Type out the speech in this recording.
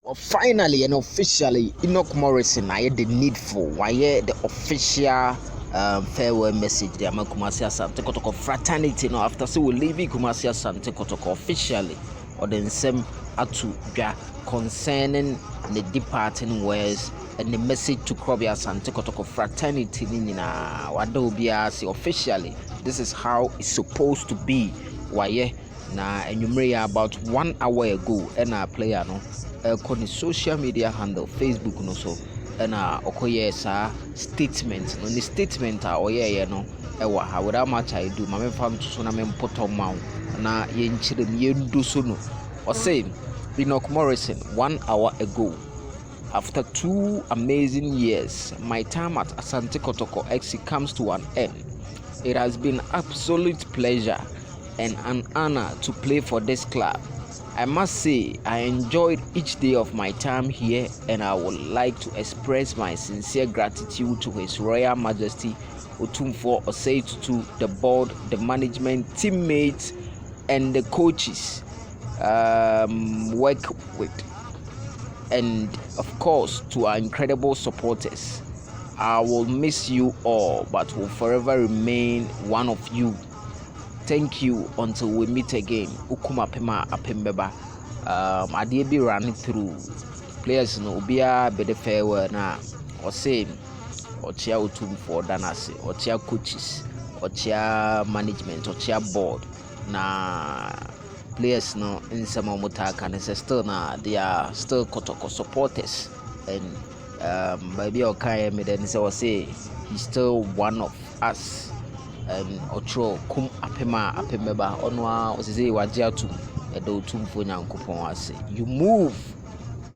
Well, finally and officially, Enoch MORISSON, I had the needful. Why the official farewell message. The Kumasi Asante Kotoko Fraternity. Now, after so we leave Kumasi Asante Kotoko officially, or then same atu concerning the departing ways and the message to Krobi Asante Kotoko Fraternity. Nina Wadobia say officially, this is how it's supposed to be. Why na enumerate about 1 hour ago, and our player no. On the social media handle Facebook no so na okoye sa statement no ni statement a oye no ewa ha without much I do ma me fam so na me poto ma na ye nchire ye ndu so no o say Enoch MORISSON 1 hour ago, after 2 amazing years, my time at Asante Kotoko XC comes to an end. It has been absolute pleasure and an honor to play for this club. I must say, I enjoyed each day of my time here, and I would like to express my sincere gratitude to His Royal Majesty Otumfuo Osei Tutu, the board, the management, teammates, and the coaches work with, and of course to our incredible supporters. I will miss you all, but will forever remain one of you. Thank you until we meet again. Ukuma pema apembeba. Adie be running through players no obia be the farewell na or say or chia Otumfuo danase or chia coaches or chia management or chia board na players no in some mutaka and still na they are still Kotoko supporters, and maybe okay me then say he's still one of us. And otro kum apema apemeba onwa osese waje atu edo Otumfuo Nyankopon ase. You move